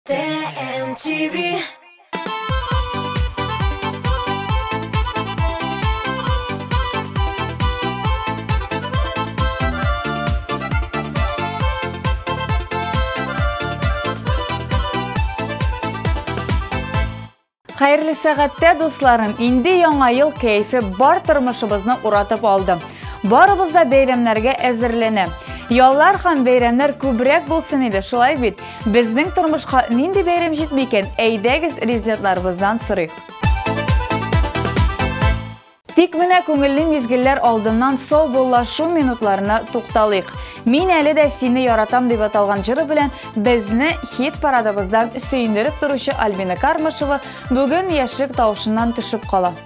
TMTV. Хайырлы сәгатьтә, дусларым, инде яңа ел кәйфе бар тормышыбызны уратып алды. Барыбыз да бәйрәмнәргә әзерләнә. Яллар һәм бәйрәмнәр күбрәк булсын иде, шулай бит. Безнең тормышка нинди бәйрәм җитми икән? Әйдәгез резидентларыбыздан сорыйк. Тик менә күңелле мизгелләр алдыннан сау буллашу минутларына тукталыйк. Мин әле дә сине яратам дип аталган җыры белән безне хит парадыбыздан сөендереп торучы Альбина Кармышева бүген яшьлек тавышыннан төшеп кала.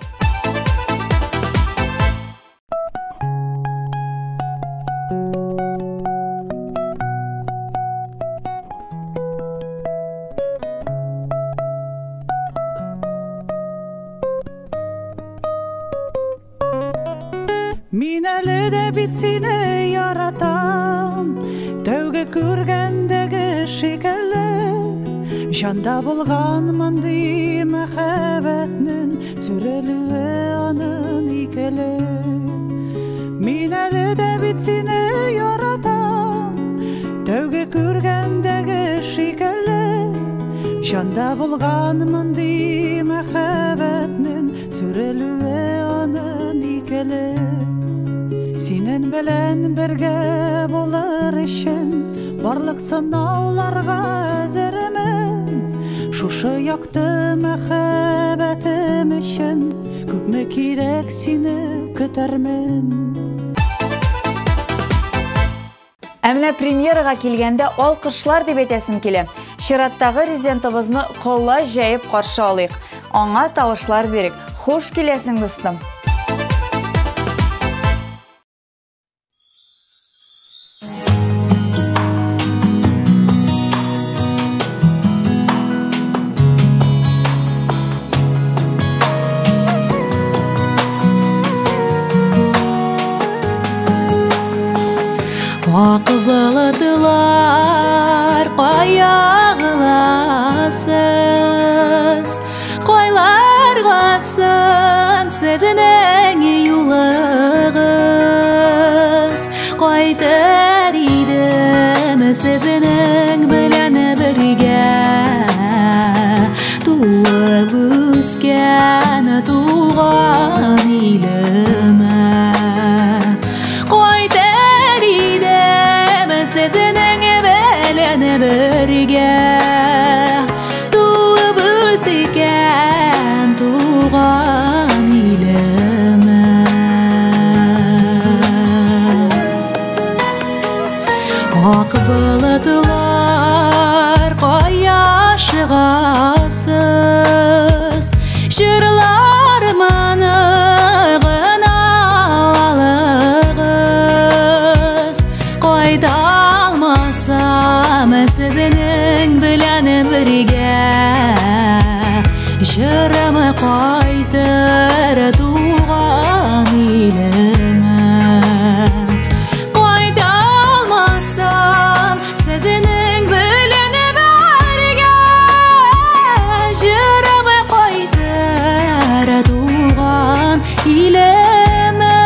Мин әле дә бит сине яратам, тәүге күргәндәге шикелле. Җанда булган мондый мәхәббәтнең сүрелүе аның икеле. Мин әле дә бит сине яратам, тәүге күргәндәге шикелле. Җанда булган мондый мәхәббәтнең сүрелүе аның икеле. Синен белән бергә булыр өчен барлык сынауларга әзермен. Шушы якты мәхәббәтем өчен күпме кирәк сине көтәрмен. Әмма премьерага килгәндә алкышлар дип әйтәсем килә. Чираттагы резидентыбызны коллай җәеп каршы алыйк. Аңа тавышлар бирик. Хуш киләсең, дустым. Акбылыдылар каягыласыз, койларгасын сезенең юлыгыз. Кайтыр идем сезенең белән бергә, туып үскән туган илемә. Сезенең белән бергә, туып үскән туган илемә. Ак болытлар кая чыгасыз, җырларымны гына алыгыз. Кайда сезенең белән бергә, җырымы кайтыр туган илемә. Кайта алмасам сезенең белән бергә, җырымы кайтыр туган илемә.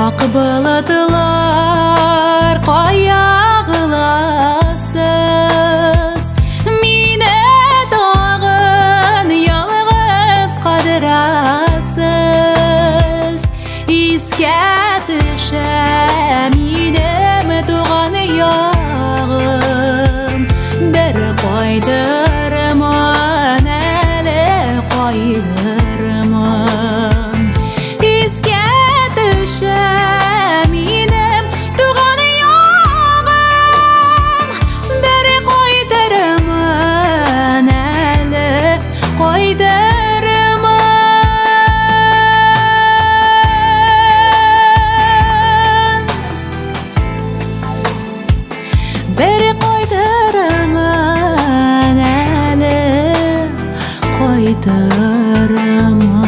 Ак болытлар каягыласыз, мине тагын ялгыз кадырасыз. Искә төшә минем туган ягым, бер кайдырман әле кайдырман. Искә төшә минем кайтараман.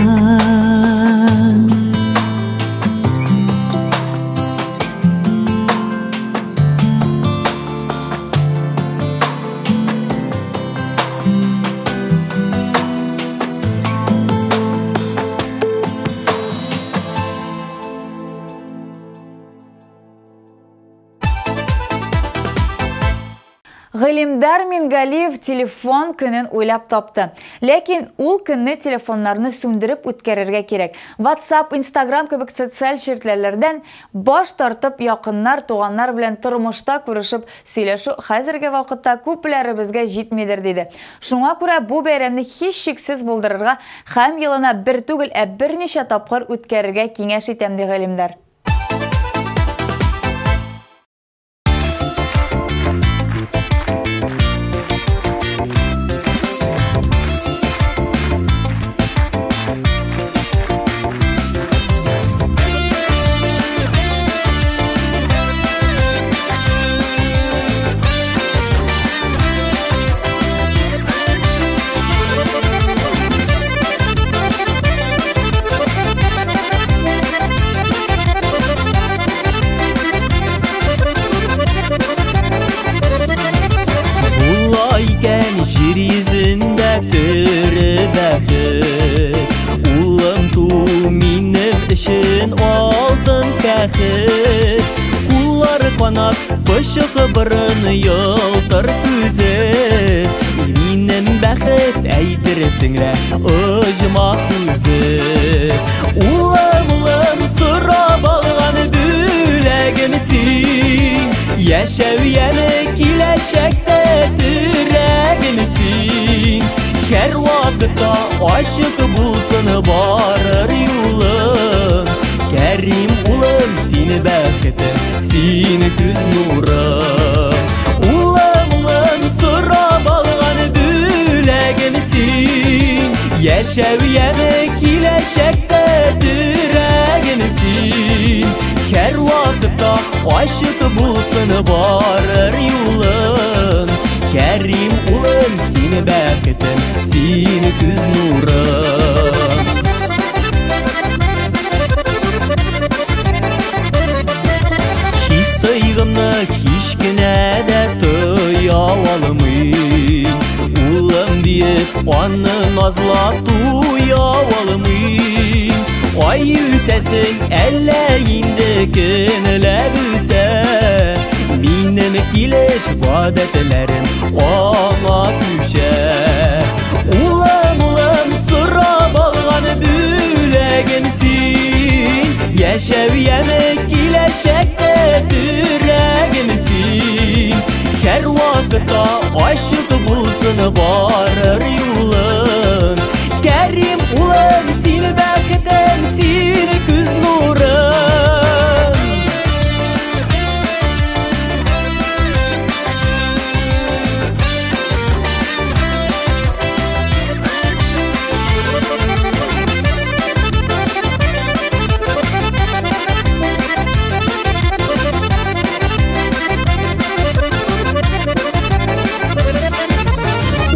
Гылимдар Мингалиев телефон көнен уйлап тапты. Ләкин ул көнне телефоннарны сүндереп үткәрергә кирәк. WhatsApp, Instagram кебек социаль ширтләрдән баш тартып якыннар, туганнар белән тормышта күрешеп сөйләшү хәзерге вакытта күпләребезгә җитмидер диде. Шуңа күрә бу бәйрәмне һич шиксез булдырырга һәм елына бер түгел, берничә тапкыр үткәрергә киңәш итәм ди Гылимдар. Жер йөзендә төре бәхет, улым ту минем өчен алтын кәхет. Куллары канат, пычыгы борын, ялтыр күзе, минем бәхет әйтерсеңлә оҗмах үзе. Улым сорап алган бүләгем син, яшәү киләчәктә түрәгем син. Һәр вакытта ачык булсын барыр юлың, Кәрим улым син бәхетем, син күз нурым. Улым сорап алган бүләгем син, яшәү киләчәктә түрәгем син. Һәр вакытта ачык булсын барыр юлың, Кәрим улым син бәхетем, син күз нурым. Хис тойгымны һич кенә дә тоя алмыйм, улым диеп аны назлап туя алмыйм. Ай үсәсең әллә инде көнләр үсә, минем килеш гадәтләрем аңа күчә. Улым сорап алган бүләгем син, яшәү киләчәктә түрәгем син. Һәр вакытта ачык булсын барыр юлың, Кәрим улым син бәхетем, син күз нурым.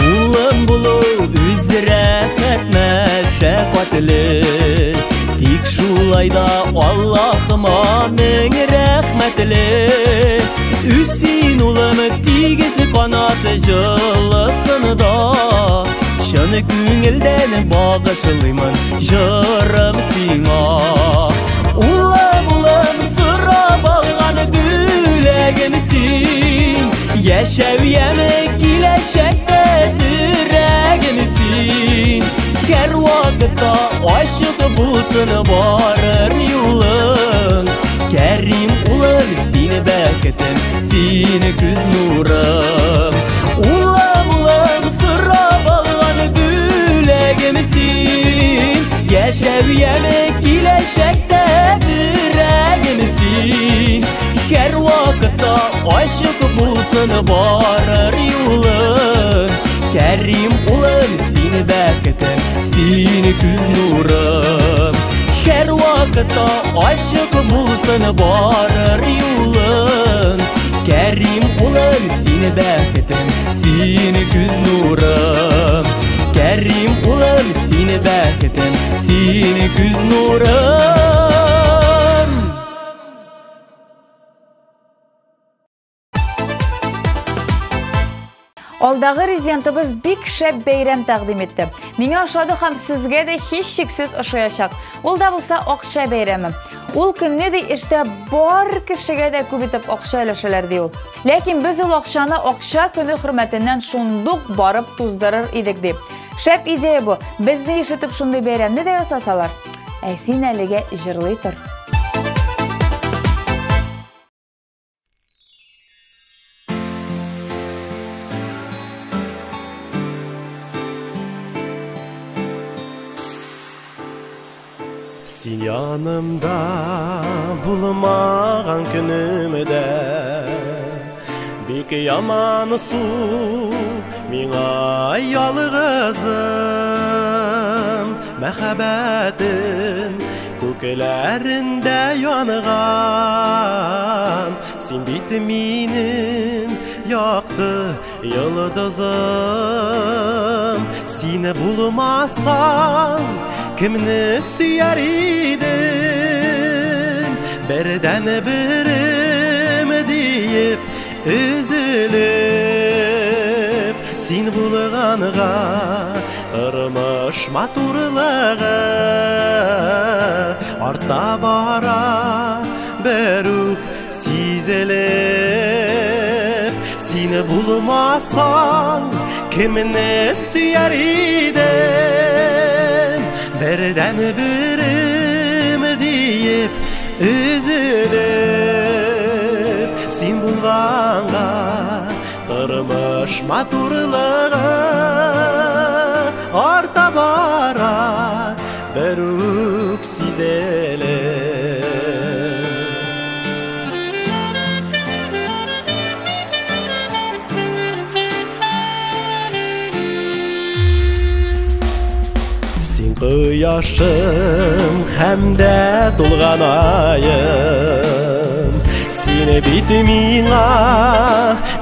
Улым булу үз рәхәт мәшәкатьле, тик шулайда Аллаһыма мең рәхмәтле. Үсин улым тигез канат җылысында, чын күңелдән багышлыймын җырым сиңа. Улым сорап алган бүләгем син, яшәү киләчәктә түрәгем син. Һәр вакытта ачык булсын барыр юлың, Кәрим улым син бәхетем, син күз нурым. Улым сорап алган бүләгем син, яшәү киләчәктә түрәгем син. Һәр вакытта ачык булсын барыр юлың, Кәрим улым син бәхетем, син күз нурым. Һәр вакытта ачык булсын барыр юлың, Кәрим улым син бәхетем, син күз нурым. Кәрим улым бәхетім, сені күз нұрым. Алдағы резидентіміз бик шәп бәйрәм тәқдим етті. Меңа ошады һәм сезгә дә һич шиксез ошаячак. Ул да булса акча бәйрәме. Ул көнне дә эштә бар кешегә дә күп итеп акча өләшәләр ди ул. Ләкин без ул акчаны акча көне хөрмәтеннән шундук барып туздырыр идек дип. Шәп идея бу. Безне ишетеп шундый бәйрәмне дә ясасалар. Ә син әлегә җырлый тор. Син янымда булмаган күнемдә бик яман су миңа ялгызым мәхәббәтем күкләрендә янган син бит минем якты йолдызым сине булмасаң kimni suyar idim birden birim deyip üzülüp sin bulğanğa turmuş maturlığı arta bara beruk sizelip sin bulmasan kimni suyar idim birden birim deyip üzülüp sin bulğanğa turmuş maturlığı arta bara beruk sizelip Yaşım hem de tulgan ayım Sine bit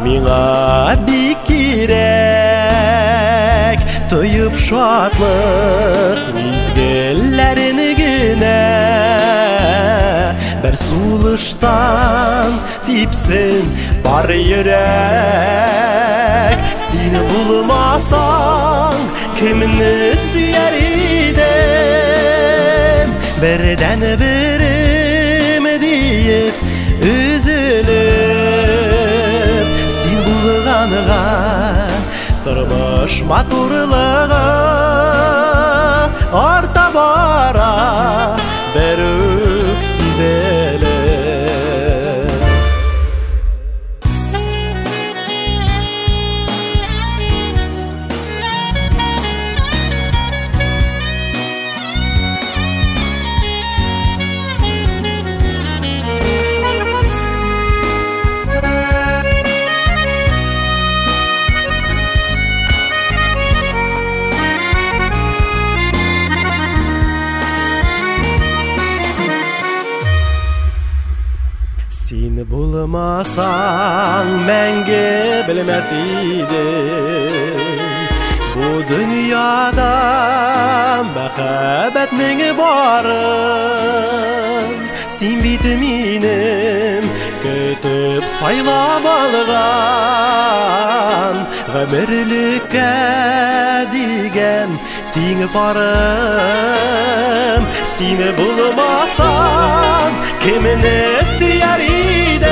miңa bik kirek Toyup şatlık mizgillerini güne Bir sulıştan tipsin var yürek Sine bulmasan kimni süyer idim birden birim deyip üzülüp sin bulğanğa turmuş maturlığı arta bara beruk sizelip Bulmasan menge bilmez idim Bu dünyada mehabbetning barın Sin bit minim kütüp saylab algan Ömürlükке digen ting barım Seni bulmasan kimini süyer idim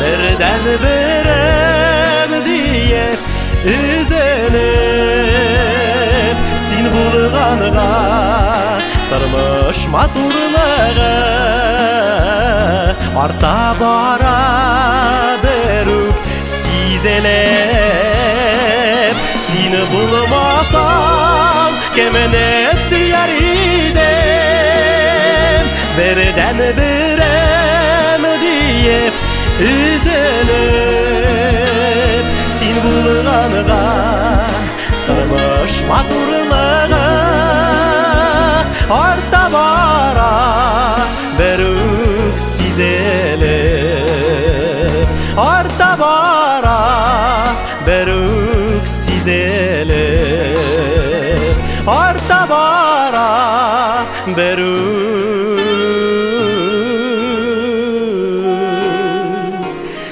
birden birim deyip üzülüp Seni bulğanğa turmuş maturlığı arta bara beruk sizelip Seni bulmasan kimini süyer idim birden birim deyip üzülüp Seni bulğanğa turmuş maturlığı arta bara beruk sizelip arta bara beruk sizelip беру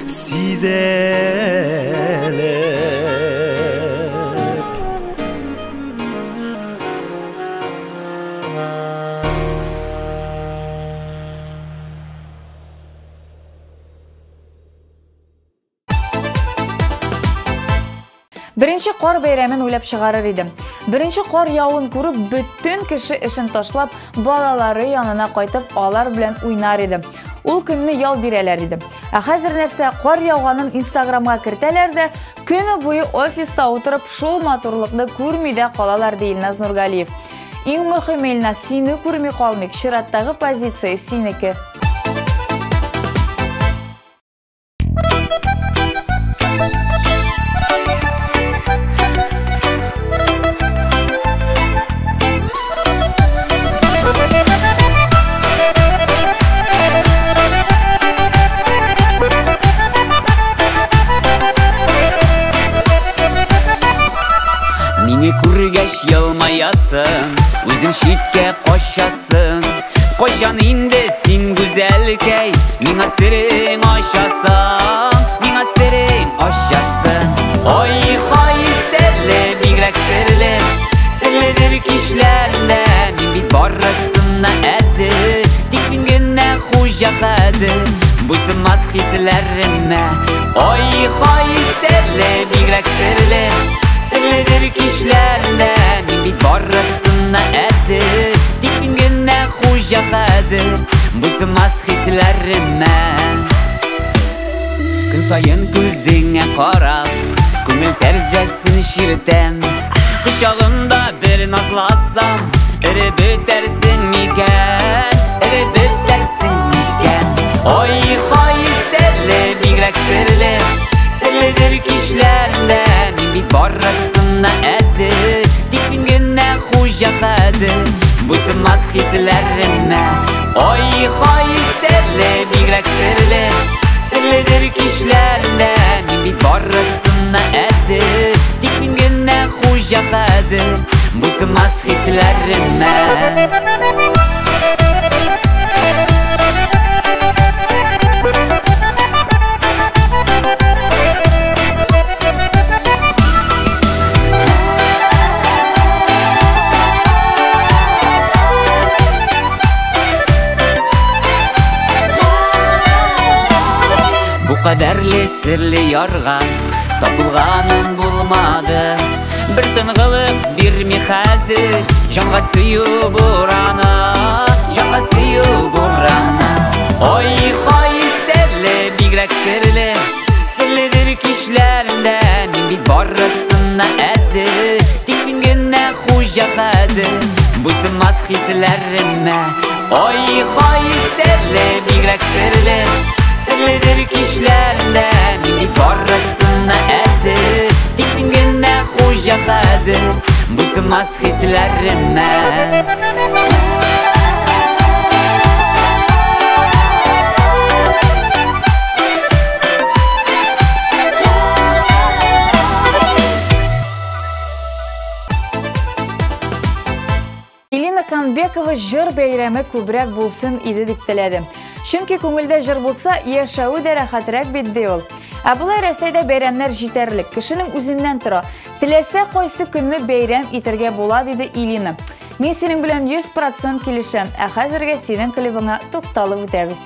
сизелеп Birinchi qor bayramын o'ylab chiqarar edim. Birinchi qor yog'in ko'rib, butun kishi ishini tashlab, bolalari yonina qaytib, olar bilan o'ynar edim. Ул kunni yol beralar edim. Hozir narsa qor yog'ganын Instagramga kirtalarda, kuni bo'yi ofisda o'tirib, shul motorlikni ko'rmida qolalar deyil Naz Nurgaliyev. Eng muhimi Elnaz, seni ko'rmay qolmak, shiratdagi pozitsiya seniki. Meni ko'rgash yilmayasın, o'zing shitga qo'shasın. Qo'shan endi sen go'zalkay, menga siring oshasan, menga siring oshasan. Oy hoy sirli, bigrak sirli, sirlidir kishlarda, men bit borasını azir, tiksingina xo'ja hazir, busimas hislarimni. Oy hoy sirli, bigrak sirli, sirlidir kishlarda, men bit borasını azir, tiksingina xo'ja hazir, busimas hislarimni. Kun sayin ko'zingga qarab, ko'ngil tarzasin shiritam. Quchog'imda bir nazlasam, erib o'tarsin mikan, erib o'tarsin mikan. Oy hoy sirli, bigrak sirli, sirlidir kishlarda, men bit borasını azir, tiksingina xo'ja hazir, busimas hislarimni. Oy hoy sirli, bigrak sirli, sirlidir kishlarda, men bit borasını azir, tiksingina xo'ja hazir, busimas hislarimni. Bu kadarli sirli yorga topilganim bulmadı. Bir tınğılık bir mi hazır, canğa suyu burana, canğa suyu burana. Oy hoy sirli, bigrak sirli, sirlidir kishlarda, men bit borasını azir, tiksingina xo'ja hazir, busimas hislarimni. Oy hoy sirli, bigrak sirli, sirlidir kishlarda, men bit borasını azir, tiksingina xo'ja hazir, busimas hislarimni. Elina Kanbekova jir bayrami ko'proq bo'lsin edi deb tiladim. Chunki ko'ngilda jir bo'lsa, yashavi da rahatroq bitdi ol. Abulay Rossiyada bayramlar yetarlik, kishining o'zidan tura. Tilasa qaysi kunni bayram etirga bo'ladi dedi Elina. Men sening bilan 100% kelisham. Hozirga sening klibingga to'xtalib o'tamiz.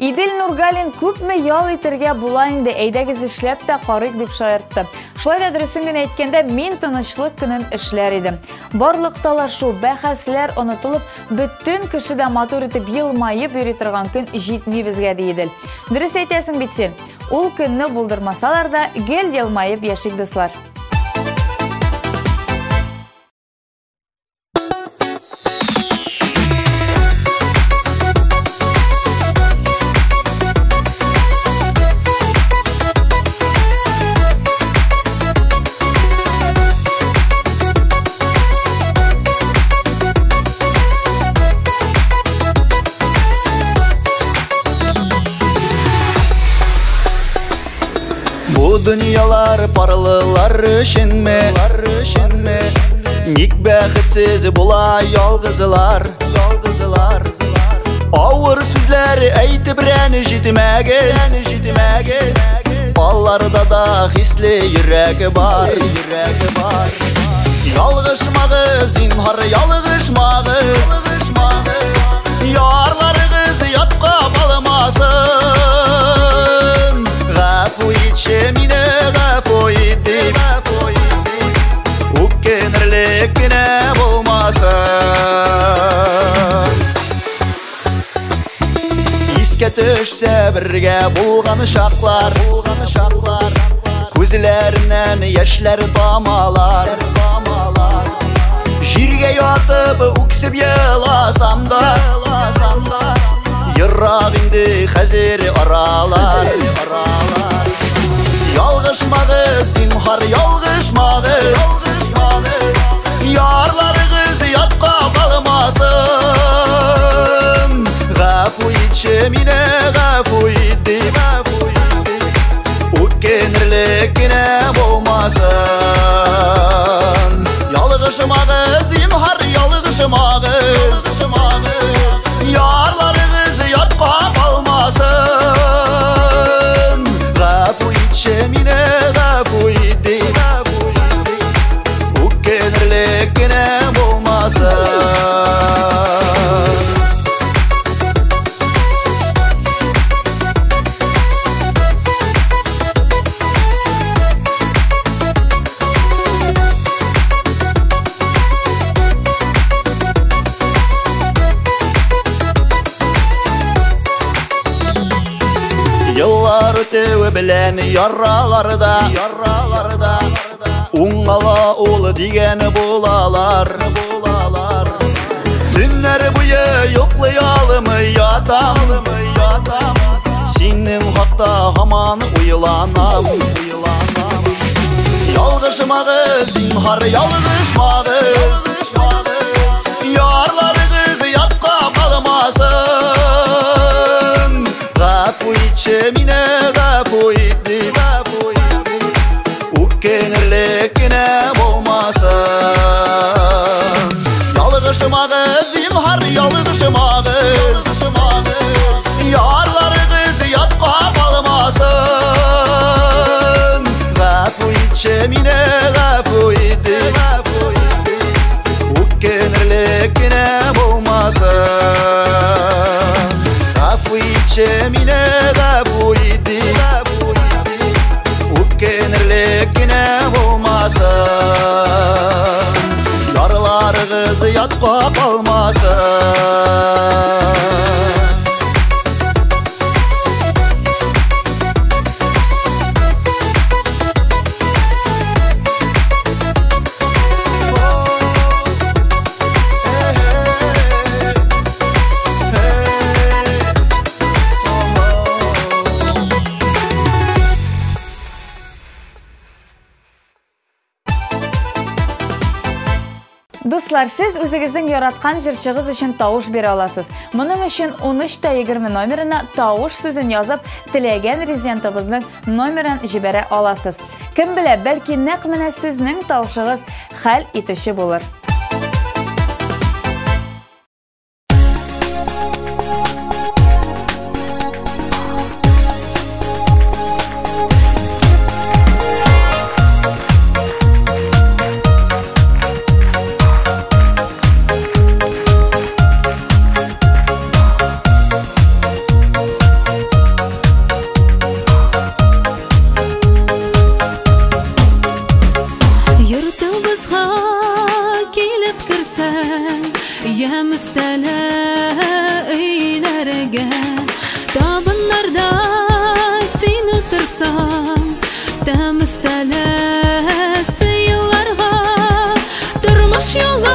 Идел Нургалин күпме ял итергә була инде, әйдәгез эшләп тә карыйк дип шаяртты. Шулай да дөресен генә әйткәндә, мин тынычлык көнен эшләр идем. Барлык талашу, бәхәсләр онытылып, бөтен кеше дә матур итеп елмаеп йөри торган көн җитми безгә диде. Дөрес әйтәсең бит син. Ул көнне булдырмасалар да, гел елмаеп яшик дуслар. Dünyalar parlılar üşenme Ник бәхетсіз була ялгызылар Ауыр сүзләр әйтеп рәне җитмәгез Алларда да хисле йөрәге бар Ялгышмагыз, зинһар ялгышмагыз Ярларыгыз ятка калмасын Гафу итче мине, гафу ит дип Үкенерлек кенә булмасын Искә төшсә бергә булган шаклар Күзләреннән яшьләр тамалар Җиргә ятып үксеп еласам да Ерак инде хәзер аралар Ялгышмагыз, зинһар ялгышмагыз Ярларыгыз ятка калмасын Гафу итче мине, гафу ит дип Үкенерлек кенә булмасын Ялгышмагыз, зинһар ялгышмагыз Ярларыгыз ятка калмасын Гафу итче мине, гафу ит дип Үкенерлек кенә булмасын Yıllar ötüğü bilen yarralarda Уңала ул дигән булалар Төннәр буе йоклый ятам Синең хакта һаман уйланам Ялгышмагыз, зинһар ялгышмагыз Ярларыгыз ятка калмасын Гафу итче мине, гафу ит дип Үкенерлек кенә булмасын Ялгышмагыз, зинһар ялгышмагыз Ярларыгыз ятка калмасын Гафу итче мине, гафу ит дип Үкенерлек кенә булмасын Гафу итче мине, гафу ит дип Үкенерлек кенә булмасын Ярларыгыз ятка калмасын Дуслар, сез үзегезнең яраткан җырчыгыз өчен тавыш бирә аласыз. Моның өчен 13-20 номерына тавыш сүзен язып, теләгән резидентыбызның номерын җибәрә аласыз. Кем белә, бәлки нәкъ менә сезнең тавышыгыз хәл итүче булыр. Тәмістәлі өйлерге табынларда сен отырсаң, тәмістәлі сыйларға тұрмыш yo'li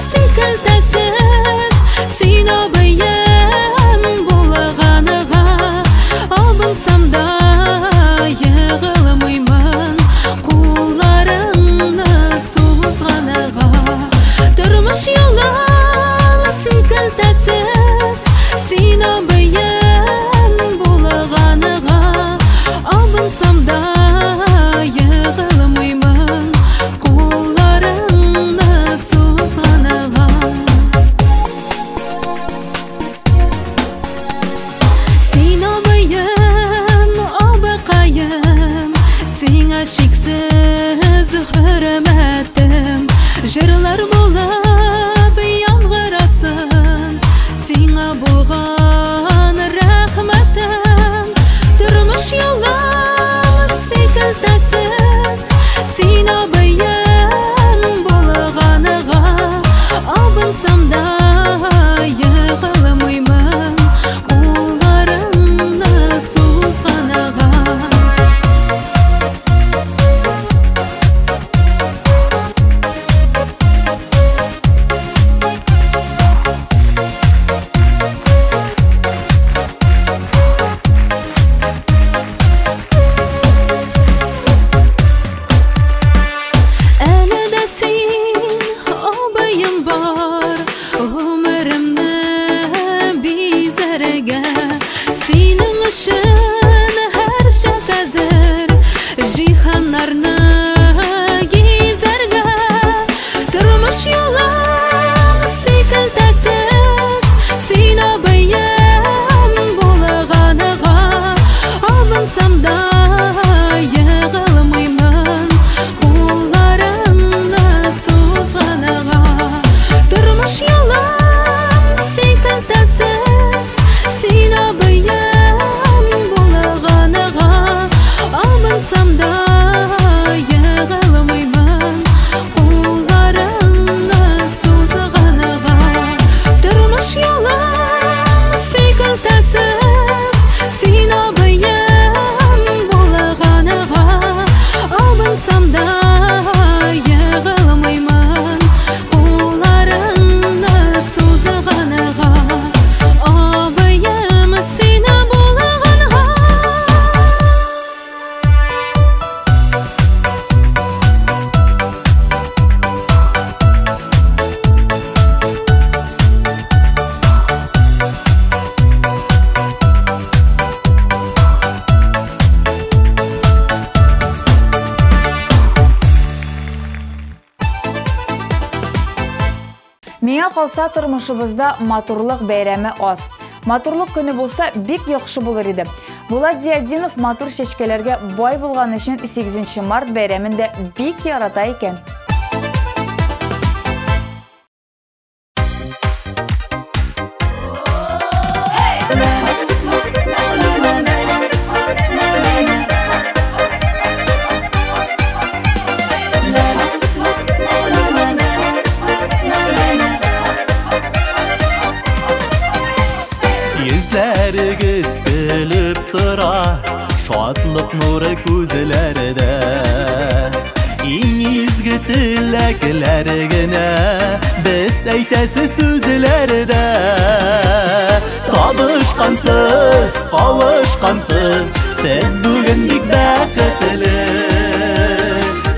сен кілтәсіз, сен абайым болғаныға абынсам да yığılmıyman, қолларыңны сузғаныға тұрмыш yo'li сен кілтәсіз, сен абайым болғаныға абынсам да yığылмıyman, қолларыңны сузғаныға. Сен абайым, абықайым, сеңа шексіз hürmetim, жырлар болып яңғырасын, сеңа болған рахметім. Тұрмыш yo'li секілтәсіз, сен абайым болғаныға абынсам да yığылмıyman, қолларыңны сузғаныға. Әлі дә сен абайым бар, өмірімні безерге, сенің үшін әр шақ әзір, жиһаннарны кезерге. Тұрмыш yo'li секілтәсіз, сен абайым болғаныға абынсам да yığылмıyman, қолларыңны сузғаныға. Тұрмыш yo'li секілтәсіз, сен абайым болғаныға абынсам да yığылмıyman, қолларыңны сузғаныға. Тұрмыш yo'li секілтәсіз, сен абайым болғаныға абынсам да yığылмıyman, қолларыңны сузғаныға. Абайым сені болғаныға. Миңа қалса тұрмышыбызда матурлық бәйрәме аз. Матурлық көні болса, бик яхшы булыр иде. Булат Зияддинов матур шешкелерге бай булган өчен 8 март бәйрәмендә бик ярата икән. Yüzləriniz gülüb tura, şadlıq nuru gözlərdə. Иң изге теләкләргенә без әйтәсе сүзләрдә. Табышкансыз, кавышкансыз, сез бүген бик бәхетле.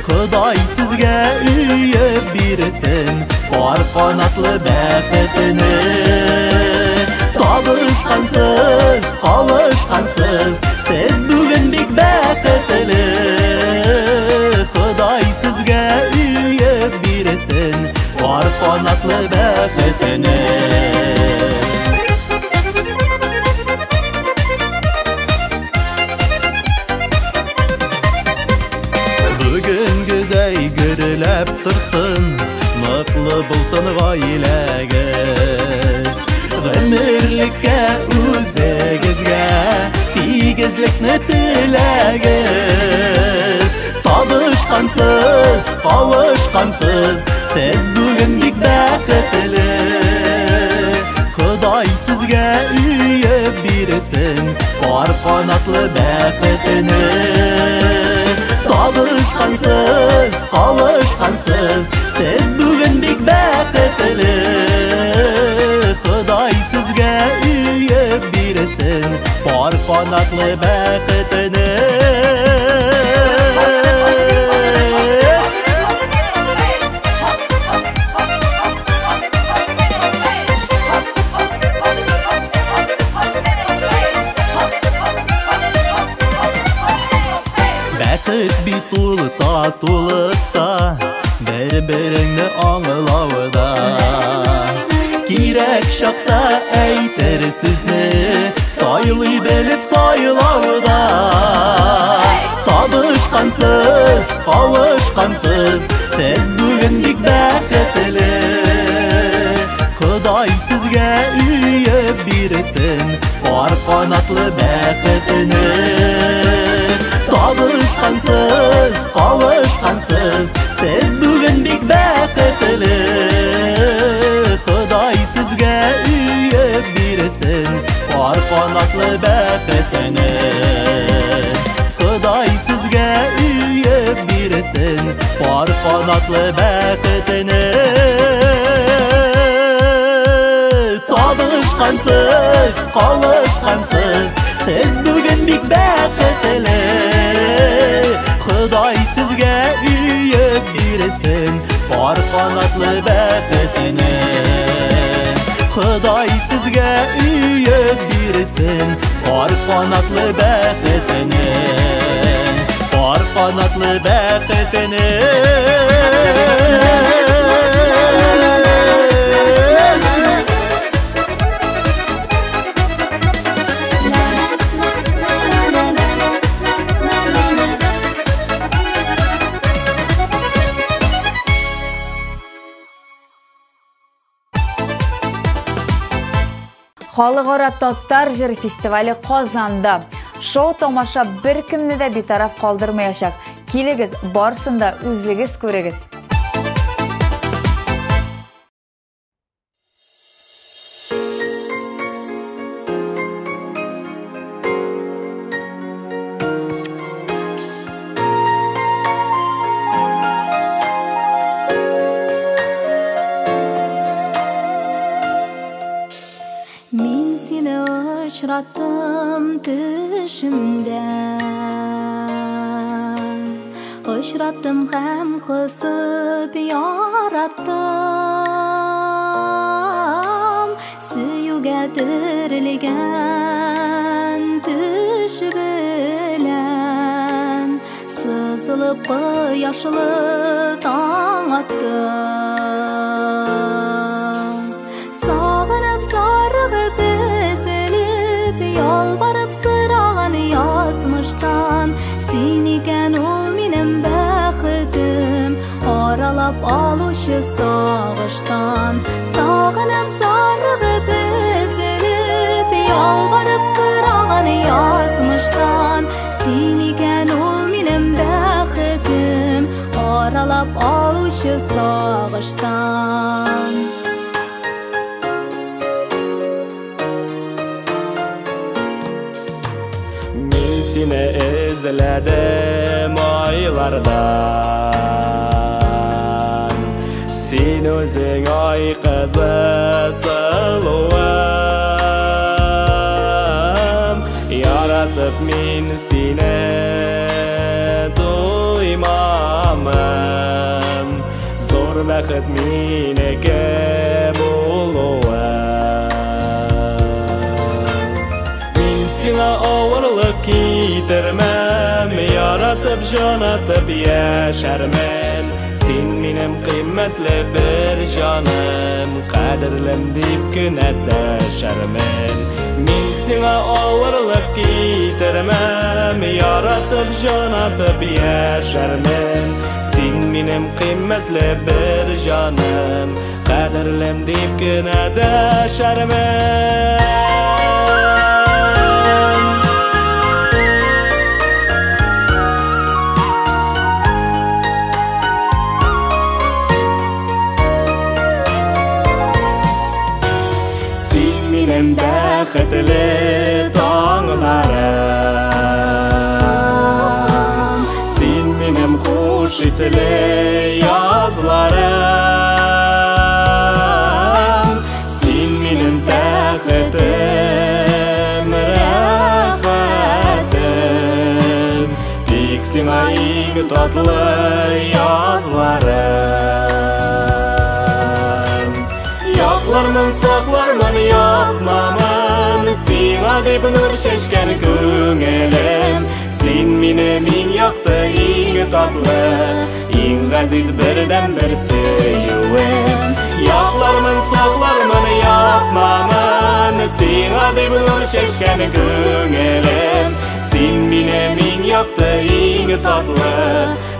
Ходай сезгә өйеп бирсен, бар канатлы бәхетне. Табышкансыз, кавышкансыз, сез бүген бик бәхетле. Ходай сезгә өйеп бирсен, бар канатлы бәхетне. Бүгенгедәй гөреләп торсын, ныклы булсын гаиләгез. Гомерлеккә үзегезгә тигезлекне теләгез. Табышкансыз, кавышкансыз, сез бүген бик бәхетле. qanatlı bәхетіне. Табышқансыз, қауышқансыз, сіз бүгін бек бәхетлі. Құдай сізге үйіп бересін бар qanatlı bәхетіне. Бәхет бит тулы татулықта, бір-біріңді аңылауыда. Кирәк шақта әйтер сүзні, сайлый біліп сайлауыда. Табышқансыз, қауышқансыз, сіз бүгін бек бәхетлі. Құдай сізге үйіп бересін бар qanatlı bәхетіне. Табышқансыз, қауышқансыз, сіз бүгін бек бәхетлі. Құдай сізге үйіп бересін бар qanatlı bәхетіне. Құдай сізге үйіп бересін бар qanatlı bәхетіне. Табышқансыз, қауышқансыз, сіз бүгін бек бәхетлі. Құдай сізге үйіп бересін бар qanatlı bәхетіне. Құдай сізге үйіп бересін бар qanatlı bәхетіне. Бар qanatlı bәхетіне. Халыкара Таттар жыр фестивалі Қазанда. Шоу тамаша бір кімні де битараф қалдырмаяшақ. Келегіз, барсында үзігіз көрегіз. Ұшыраттым түшімде, ұшыраттым һәм қысып яраттым. Сүйуге тірілген түші білен, сызылып қияшылы таң аттым. Сағынып сарығып Yalvarıp sırağın yazmıştan, sen iken ol benim bəxtim, aralap alışı sağıştan. Sağınıp sarığıp üzülüp, yalvarıp sırağın yazmıştan, sen iken ol benim bəxtim, aralap alışı sağıştan. Seni izledim aylardan, sen özün ay kızı sılıvam. Yaratıp men seni duymamam, zor bəxet meniki buluvam. Men sana ağırlık Yitirmem, yaratıp jonatıp yaşarman. Sen benim kıymetli bir canım, kadirlim deyip günahdaşarman. Men sana ağırlık yitirmem, yaratıp jonatıp yaşarman. Sen benim kıymetli bir canım, kadirlim deyip günahdaşarman. Benim bəxtli dağlarım, tatlı yazlarım. Yaklarmın saklarmın yapmamın, Sina dep nur şeşken köngülüm. Sen menem iň ýakty iň tatlı, iň gaziz birden bir süýüwüm. Yaklarmın saklarmın yapmamın, Sina dep nur şeşken köngülüm. Sen menem iň ýakty iň tatlı,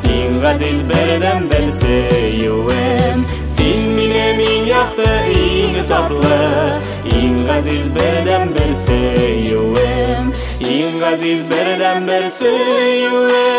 iň gaziz birden bir süýüwüm. Sen menem iň ýakty iň tatlı, iň gaziz birden bir süýüwüm. İň gaziz birden bir süýüwüm.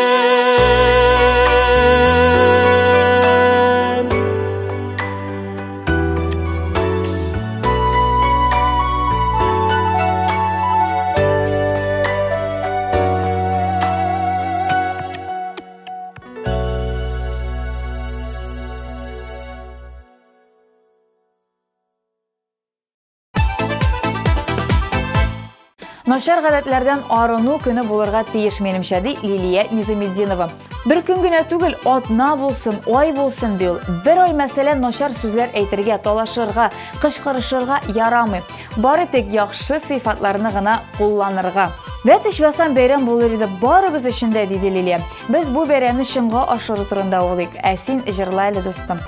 Нашар гадәтләрдән арыну көне булырга тиеш менимчә, ди Лилия Низамеддинова. Bir gün генә түгел, атна булсын, ай булсын ди ул. Bir ай мәсәлән нашар сүзләр әйтергә, талашырга, кычкырышырга ярамый. Бары тик яхшы сыйфатларны гына кулланырга. Вәт ишвасан бәйрәм булыр иде барыбыз өчен дә, диде Лилия. Без бу бәйрәмне шыңга ашыру турында уйлыйк. Ә син җырла әле, достым.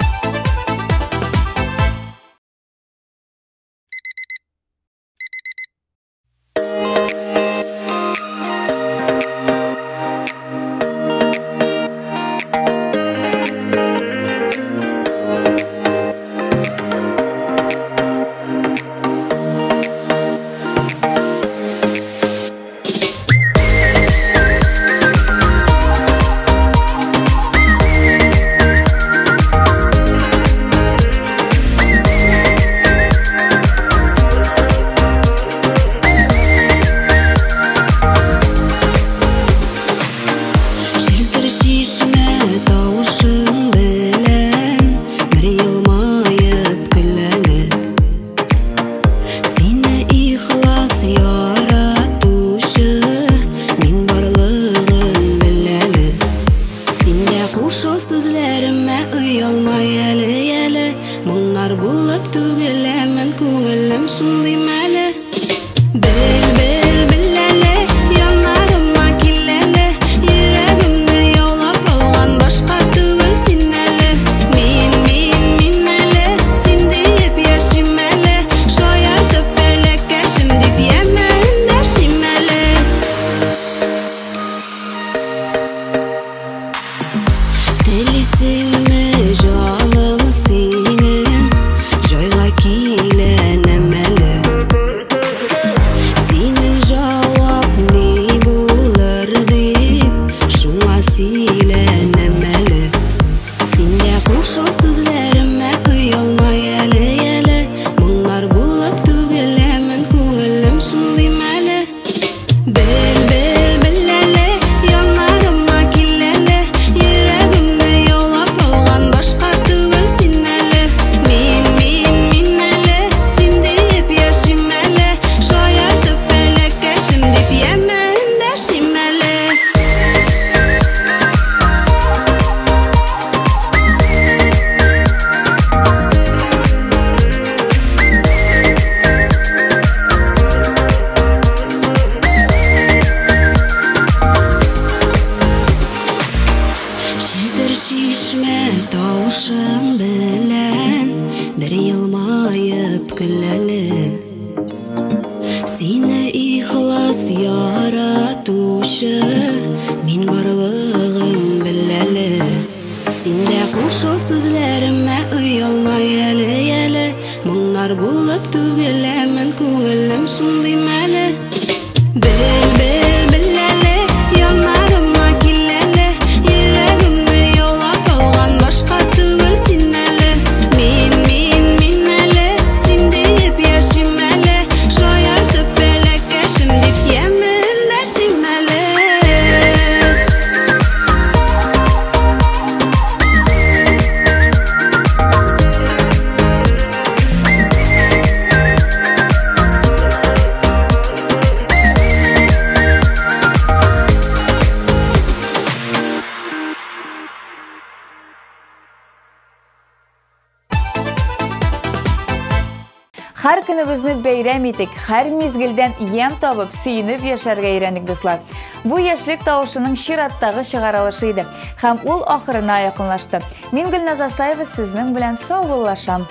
Һәр көнебезне бәйрәм итик, һәр мизгелдән ям табып, сөенеп яшәргә өйрәник, дуслар. Бу яшьлек тавышының чираттагы чыгарылышы иде, һәм ул ахырына якынлашты. Мин Гөлназ Асаева сезнең белән саубуллашам.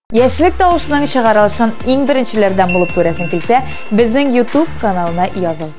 Яшьлек тавышының чыгарылышын иң беренчеләрдән булып күрәсең килсә, безнең YouTube каналына языл.